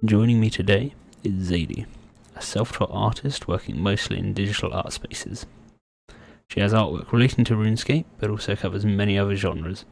Joining me today is Zady, a self-taught artist working mostly in digital art spaces. She has artwork relating to Runescape, but also covers many other genres,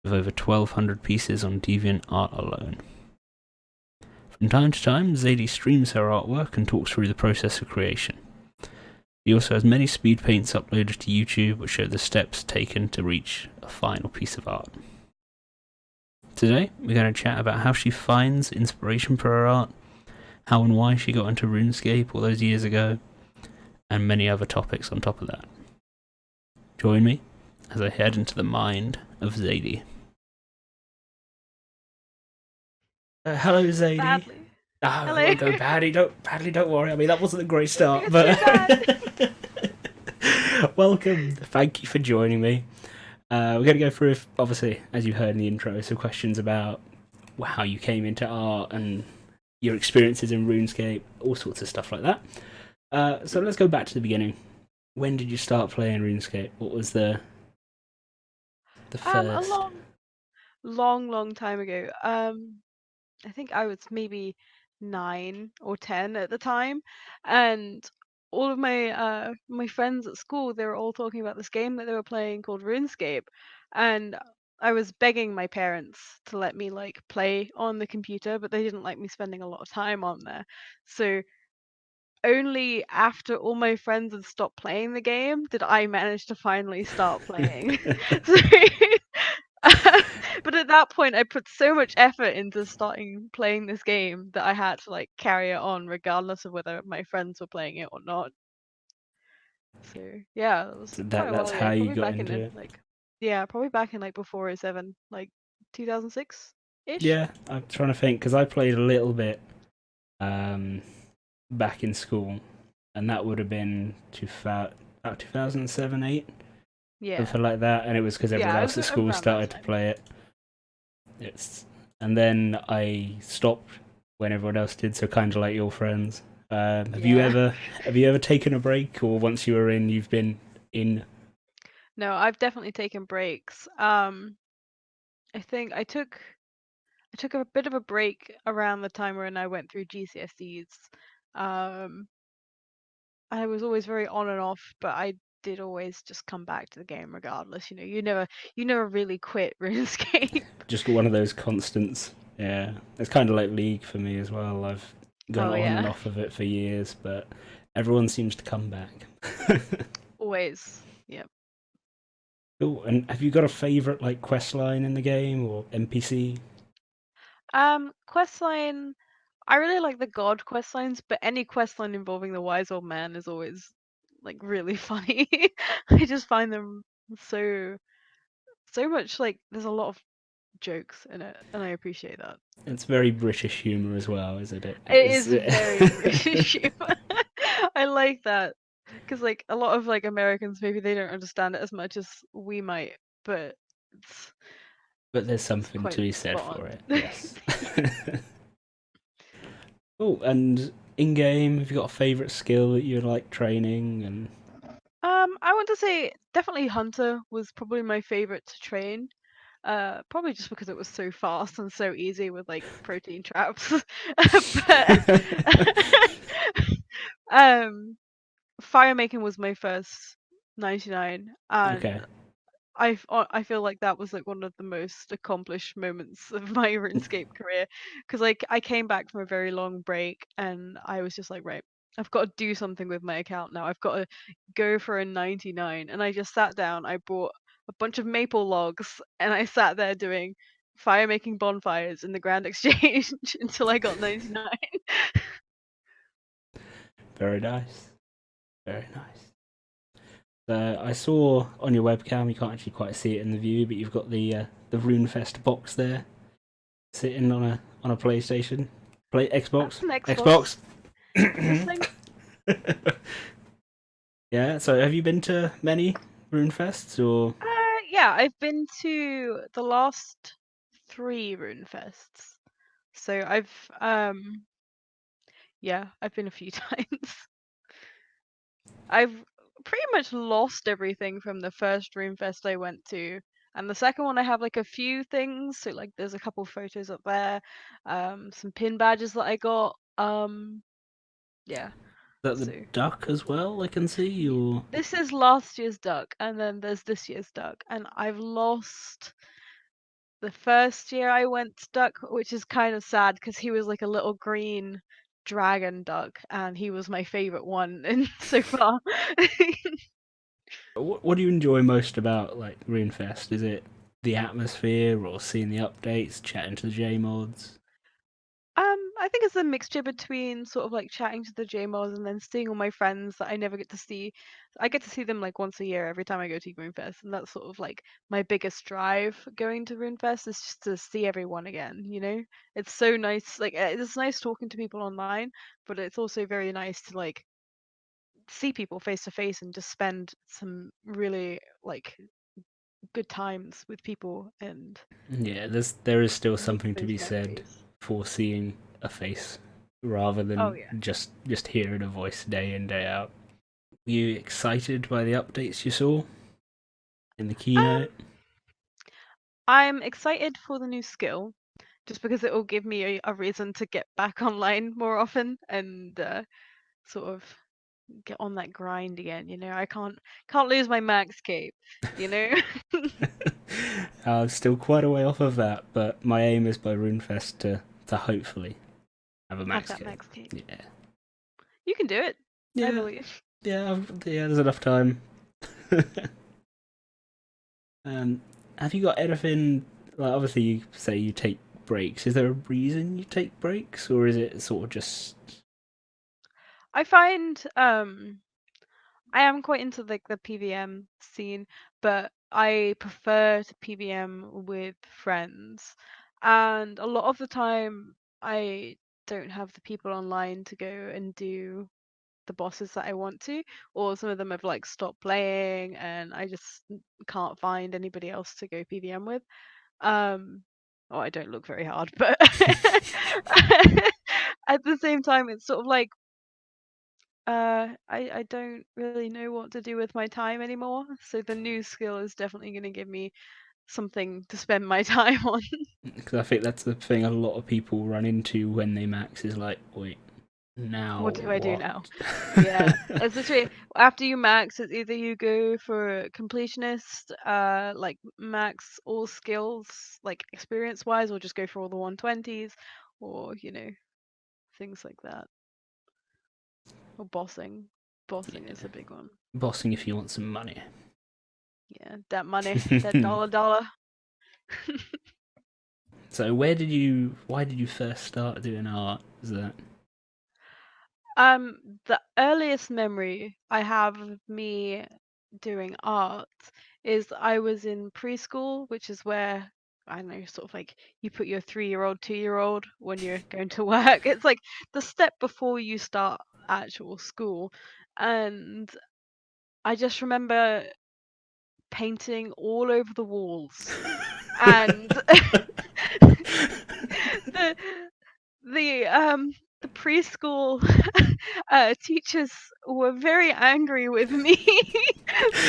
with over 1,200 pieces on DeviantArt alone. From time to time, Zady streams her artwork and talks through the process of creation. She also has many speed paints uploaded to YouTube which show the steps taken to reach a final piece of art. Today, we're going to chat about how she finds inspiration for her art, how and why she got into RuneScape all those years ago, and many other topics on top of that. Join me as I head into the mind of Zady. Hello, Zady. Badly. Oh, Hello. I won't go badly. Don't worry. I mean, that wasn't a great start, It's but so bad. welcome. Thank you for joining me. We're going to go through, obviously, as you heard in the intro, some questions about how you came into art and your experiences in RuneScape, all sorts of stuff like that. So let's go back to the beginning. When did you start playing RuneScape? What was the A first? long time ago. I think I was maybe 9 or 10 at the time, and all of my friends at school, they were all talking about this game that they were playing called RuneScape, and I was begging my parents to let me like play on the computer, but they didn't like me spending a lot of time on there. So only after all my friends had stopped playing the game did I manage to finally start playing. So, but at that point, I put so much effort into starting playing this game that I had to like carry it on regardless of whether my friends were playing it or not. So yeah, it was quite a That's while how ago. you Probably got back into in it. like probably back in like before '07, like 2006 ish. Yeah, I'm trying to think because I played a little bit um, back in school, and that would have been about 2007, 8, Yeah, something like that. And it was because everyone yeah, it else was at school around that started to time. play it. And then I stopped when everyone else did, so kind of like your friends. Have you Yeah. ever taken a break, or once you were in, you've been in? No, I've definitely taken breaks. I think I took a bit of a break around the time when I went through GCSEs. Um, I was always very on and off, but I did always just come back to the game regardless. You know, you never really quit RuneScape. Just one of those constants. Yeah, it's kind of like League for me as well. I've gone Oh on and yeah, off of it for years, but everyone seems to come back. always. Yeah. Oh, and have you got a favorite like quest line in the game or NPC? Questline. I really like the God quest lines, but any quest line involving the wise old man is always like really funny. I just find them so much like there's a lot of jokes in it, and I appreciate that. It's very British humor as well, isn't it? It is very British humor. I like that because like a lot of like Americans maybe they don't understand it as much as we might, but it's But there's it's something to quite be said spot for on. it. Yes. Oh, and in game, have you got a favorite skill that you like training? And I want to say definitely Hunter was probably my favorite to train. Probably just because it was so fast and so easy with like protein traps. But um fire making was my first 99, okay, and I feel like that was like one of the most accomplished moments of my RuneScape career because like I came back from a very long break and I was just like, right, I've got to do something with my account now. I've got to go for a 99, and I just sat down. I bought a bunch of maple logs and I sat there doing fire making bonfires in the Grand Exchange until I got 99. very nice, very nice. I saw on your webcam, you can't actually quite see it in the view, but you've got the Runefest box there, sitting on a PlayStation, That's Xbox, an Xbox. Xbox. This thing. Yeah. So have you been to many Runefests or? Yeah, I've been to the last 3 Runefests. So I've been a few times. I've pretty much lost everything from the first Runefest I went to. And the second one, I have like a few things. So like, there's a couple photos up there, some pin badges that I got. Yeah. That the So duck as well, I can see, or this is last year's duck, and then there's this year's duck, and I've lost the first year I went to duck, which is kind of sad because he was like a little green dragon duck, and he was my favorite one and so far. what do you enjoy most about like Runefest? Is it the atmosphere, or seeing the updates, chatting to the J mods? I think it's a mixture between sort of like chatting to the JMOs and then seeing all my friends that I never get to see. I get to see them like once a year every time I go to Runefest, and that's sort of like my biggest drive going to Runefest is just to see everyone again, you know? It's so nice, like it's nice talking to people online, but it's also very nice to like see people face to face and just spend some really like good times with people and Yeah, there is still make something to those be said memories. for seeing a face rather Oh than yeah. just hearing a voice day in day out. Were you excited by the updates you saw in the Um, keynote? I'm excited for the new skill just because it will give me a reason to get back online more often and sort of get on that grind again, you know. I can't lose my max cape, you know. I'm still quite a way off of that, but my aim is by Runefest to hopefully have a Have max that code. max cape. Yeah, You can do it. I yeah, believe. yeah. There's enough time. um, have you got anything? Like, obviously, you say you take breaks. Is there a reason you take breaks, or is it sort of just? I find I am quite into like the PVM scene, but I prefer to PVM with friends. And a lot of the time I don't have the people online to go and do the bosses that I want to, or some of them have like stopped playing and I just can't find anybody else to go PVM with. Oh, I don't look very hard, but at the same time, it's sort of like I don't really know what to do with my time anymore. So the new skill is definitely going to give me something to spend my time on. Because I think that's the thing a lot of people run into when they max is like, wait, now What do I do what? now? Yeah, it's literally after you max, it's either you go for completionist, like max all skills, like experience wise, or just go for all the 120s, or things like that. Or bossing. Bossing is Yeah, a big one. bossing if you want some money. Yeah, that money, that dollar. So why did you first start doing art? Is that The earliest memory I have of me doing art is I was in preschool, which is where I don't know, sort of like you put your 3-year-old, 2-year-old when you're going to work. It's like the step before you start actual school. And I just remember painting all over the walls. And the the preschool teachers were very angry with me,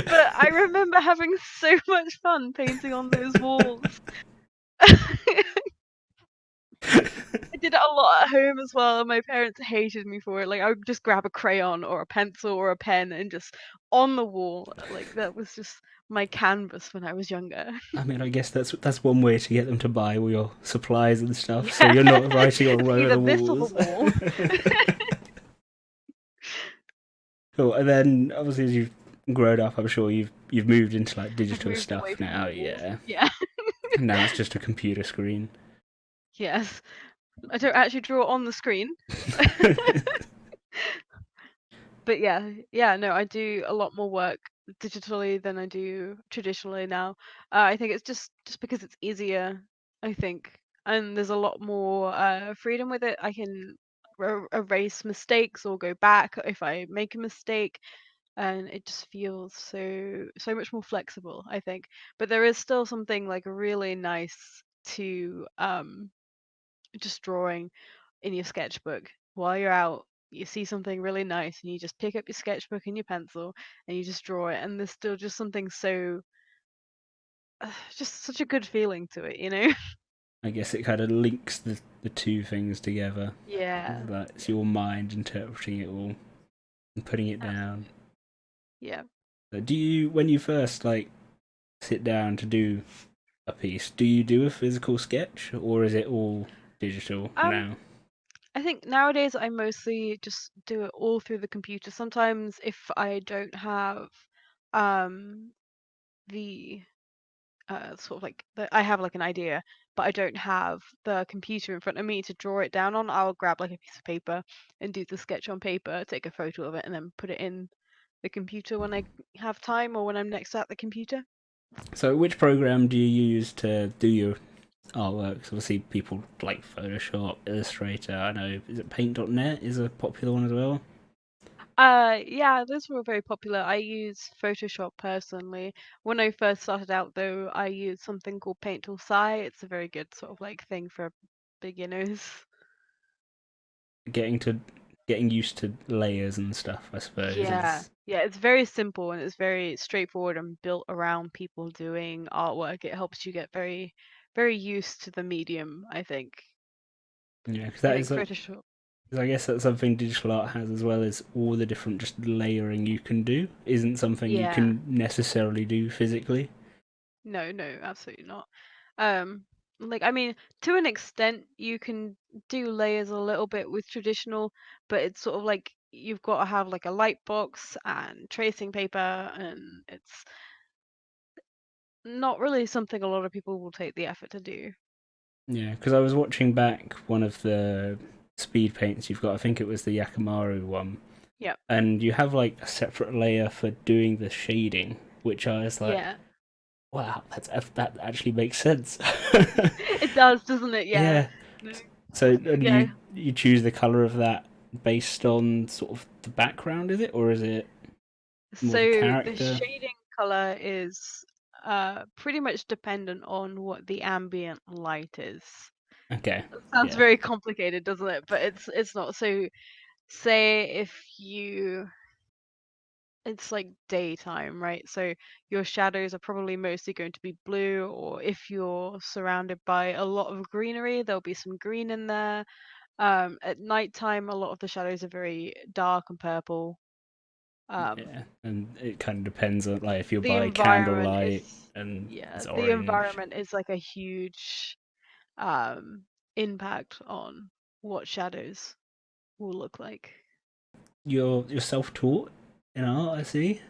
but I remember having so much fun painting on those walls. I did it a lot at home as well, and my parents hated me for it. Like I would just grab a crayon or a pencil or a pen and just on the wall. Like that was just my canvas when I was younger. I mean, I guess that's one way to get them to buy all your supplies and stuff, so Yeah, you're not writing on it's one of either the this or the walls. wall. Cool. And then obviously as you've grown up, I'm sure you've moved into like I've digital moved away stuff from the now. walls. Yeah. Yeah. Now it's just a computer screen. Yes. I don't actually draw on the screen. But yeah, no, I do a lot more work digitally than I do traditionally now. I think it's just because it's easier, I think, and there's a lot more freedom with it. I can erase mistakes or go back if I make a mistake, and it just feels so much more flexible, I think. But there is still something like really nice to just drawing in your sketchbook while you're out. You see something really nice and you just pick up your sketchbook and your pencil and you just draw it. And there's still just something so just such a good feeling to it, you know? I guess it kind of links the two things together. Yeah, It's your mind interpreting it all and putting it down. absolutely. Yeah. So do you, when you first like sit down to do a piece, do you do a physical sketch or is it all digital Um, now? I think nowadays I mostly just do it all through the computer. Sometimes if I don't have um the sort of like I have like an idea, but I don't have the computer in front of me to draw it down on, I'll grab like a piece of paper and do the sketch on paper, take a photo of it, and then put it in the computer when I have time or when I'm next at the computer. So which program do you use to do your artworks? Obviously, people like Photoshop, Illustrator. I know, is it Paint.net is a popular one as well? Yeah, those were very popular. I use Photoshop personally. When I first started out, though, I used something called Paint Tool Sai. It's a very good sort of like thing for beginners. Getting to getting used to layers and stuff, I suppose, Yeah, is yeah, it's very simple and it's very straightforward and built around people doing artwork. It helps you get very, very used to the medium, I think. yeah, because I that think is like, Photoshop. 'cause I guess that's something digital art has as well as all the different just layering you can do. Isn't something you Yeah, can necessarily do physically. no, no, absolutely not. Um, like I mean, to an extent, you can do layers a little bit with traditional, but it's sort of like you've got to have like a light box and tracing paper, and it's not really something a lot of people will take the effort to do. Yeah, because I was watching back one of the speed paints you've got. I think it was the Yakamaru one, Yeah, and you have like a separate layer for doing the shading, which I was like, yeah. wow, that actually makes sense. It does, doesn't it? Yeah. Yeah. No. So, and Yeah. you choose the color of that based on sort of the background, is it, or is it more the So the character? shading color is pretty much dependent on what the ambient light is. Okay. It sounds Yeah. very complicated, doesn't it? But it's not. So say if you it's like daytime, right? So your shadows are probably mostly going to be blue, or if you're surrounded by a lot of greenery, there'll be some green in there. At nighttime, a lot of the shadows are very dark and purple. Um, Yeah. And it kind of depends on like if you're the by environment is, candlelight and yeah, it's the orange. environment is like a huge um impact on what shadows will look like. You're self-taught in art, I see.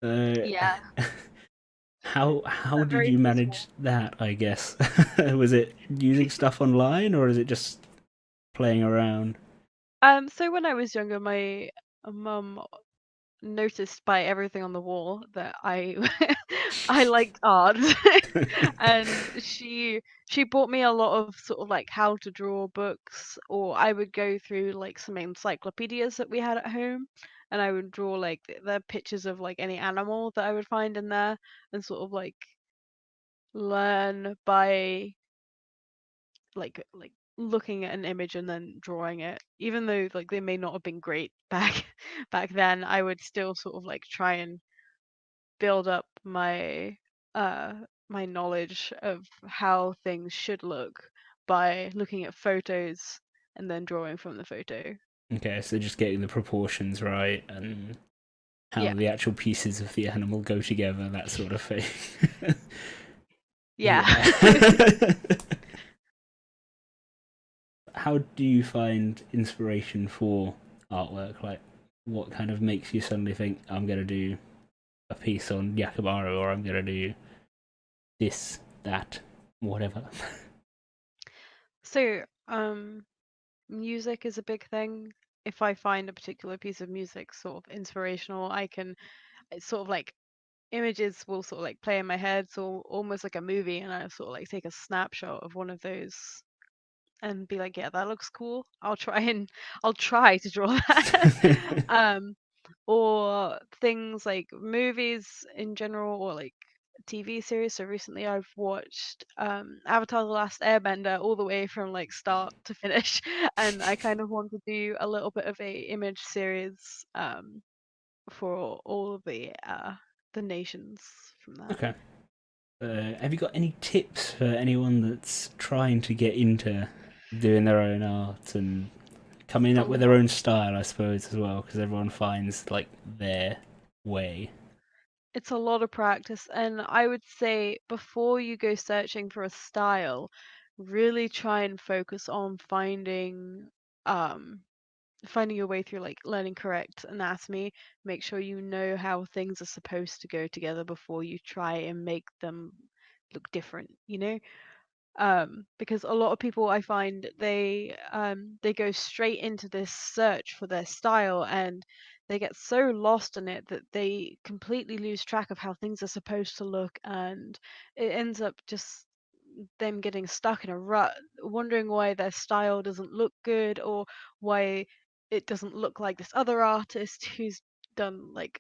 Uh, Yeah, how did very you feasible. manage that? I guess was it using stuff online or is it just playing around? So when I was younger, my mum noticed by everything on the wall that I I liked art. And she bought me a lot of sort of like how to draw books, or I would go through like some encyclopedias that we had at home, and I would draw like the pictures of like any animal that I would find in there, and sort of like learn by like looking at an image and then drawing it. Even though like they may not have been great back back then, I would still sort of like try and build up uh my knowledge of how things should look by looking at photos and then drawing from the photo. Okay, so just getting the proportions right and how Yeah. the actual pieces of the animal go together, that sort of thing. Yeah. Yeah. How do you find inspiration for artwork? Like, what kind of makes you suddenly think, I'm going to do a piece on Yakimaru or I'm going to do this, that, whatever? So, music is a big thing. If I find a particular piece of music sort of inspirational, I can it's sort of like images will sort of like play in my head, so almost like a movie, and I sort of like take a snapshot of one of those and be like, yeah, that looks cool. I'll try to draw that. um, or things like movies in general, or like TV series. So recently I've watched Avatar: The Last Airbender all the way from like start to finish, and I kind of want to do a little bit of a image series for all of the nations from that. Okay. Have you got any tips for anyone that's trying to get into doing their own art and coming It's a up with their lot. own style, I suppose, as well? Because everyone finds like their way. It's a lot of practice, and I would say before you go searching for a style, really try and focus on um finding your way through like learning correct anatomy. Make sure you know how things are supposed to go together before you try and make them look different, you know? Because a lot of people I find they go straight into this search for their style, and they get so lost in it that they completely lose track of how things are supposed to look, and it ends up just them getting stuck in a rut, wondering why their style doesn't look good, or why it doesn't look like this other artist who's done like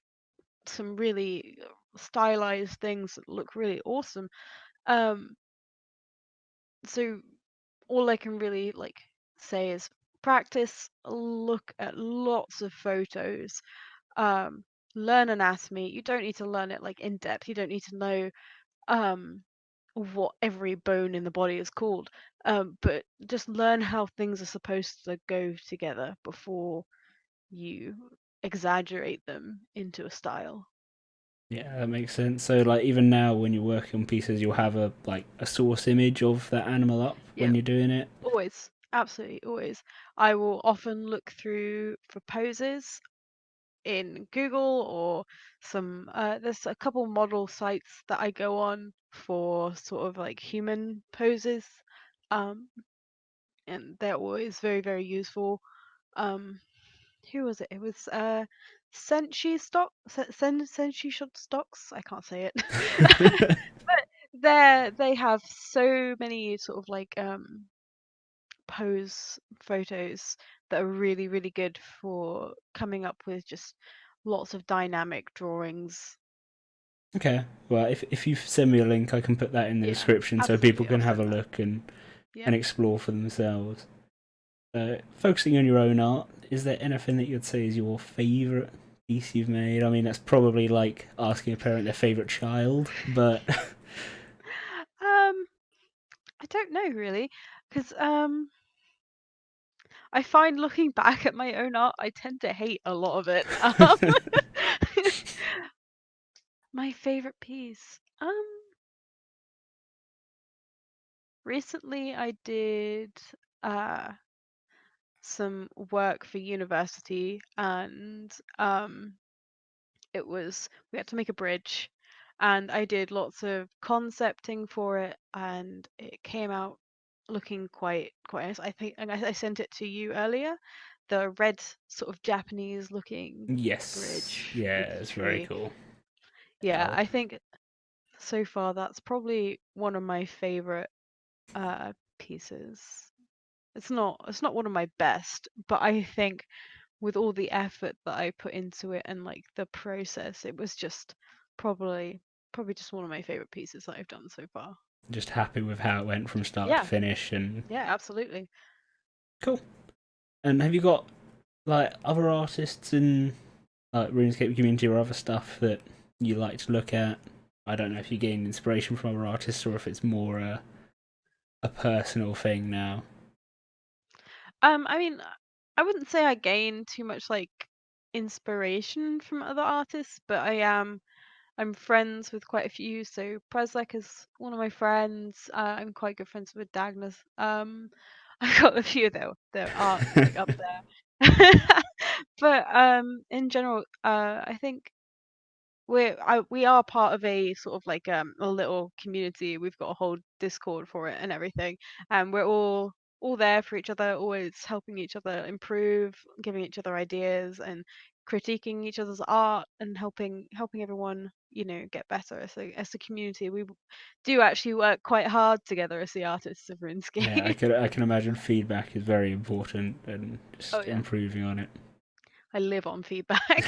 some really stylized things that look really awesome. Um, so all I can really like say is practice, look at lots of photos, um, learn anatomy. You don't need to learn it like in depth. You don't need to know um what every bone in the body is called. But just learn how things are supposed to go together before you exaggerate them into a style. Yeah, that makes sense. So, like, even now when you're working on pieces, you'll have a source image of that animal up Yeah, when you're doing it. always. Absolutely, always. I will often look through for poses in Google or some there's a couple model sites that I go on for sort of like human poses. Um, and they're always very, very useful. Um, who was it? It was Senshi Shot Stocks. I can't say it. They have so many sort of like pose photos that are really, really good for coming up with just lots of dynamic drawings. Okay, well, if you send me a link, I can put that in the Yeah, description so people absolutely. I'll can have a send that. look and Yeah. explore for themselves. Focusing on your own art, is there anything that you'd say is your favourite piece you've made? I mean, that's probably like asking a parent their favourite child, but Um, I don't know really, because I find looking back at my own art, I tend to hate a lot of it. My favorite piece. Recently I did uh some work for university, and we had to make a bridge, and I did lots of concepting for it, and it came out looking quite nice. I think, and I sent it to you earlier. The red sort of Japanese looking yes, bridge yeah, with the it's very tree. cool. Yeah, Oh, I think so far that's probably one of my favorite pieces. It's not one of my best, but I think with all the effort that I put into it and like the process, it was just probably probably just one of my favorite pieces that I've done so far. just happy with how it went from start to Yeah, finish, and yeah, absolutely. cool. And have you got like other artists in like RuneScape community or other stuff that you like to look at? I don't know if you gain inspiration from other artists or if it's more a personal thing now. I mean, I wouldn't say I gain too much like inspiration from other artists, but I'm friends with quite a few. So Preslek is one of my friends. I'm quite good friends with Dagnus. I've got a few of their art like up there. But in general, I think we are part of a sort of like a little community. We've got a whole Discord for it and everything, and we're all there for each other, always helping each other improve, giving each other ideas, and critiquing each other's art, and helping everyone, get better as a community. We do actually work quite hard together as the artists of Yeah, RuneScape. I can imagine feedback is very important and Oh just yeah, improving on it. I live on feedback.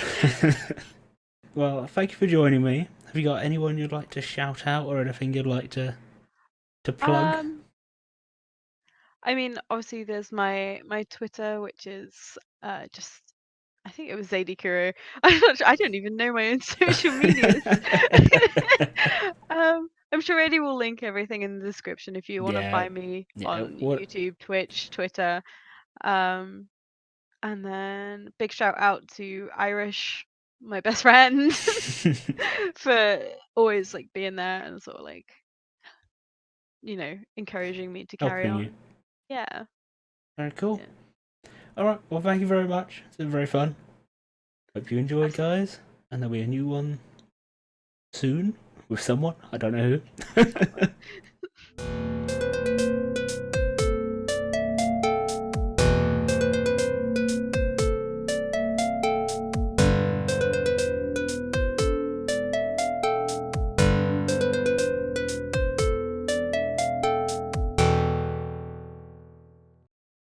Well, thank you for joining me. Have you got anyone you'd like to shout out or anything you'd like to plug? um I mean, obviously, there's my Twitter, which is just I think it was Zady. I'm not sure, I don't even know my own social medias. I'm sure Eddie will link everything in the description if you want to Yeah, find me yeah, on what- YouTube, Twitch, Twitter. And then big shout out to Irish, my best friend, for always like being there and sort of like, encouraging me to carry helping on. you. Yeah. Very cool. Yeah. Alright, well, thank you very much. It's been very fun. Hope you enjoyed, guys. And there'll be a new one soon with someone. I don't know who.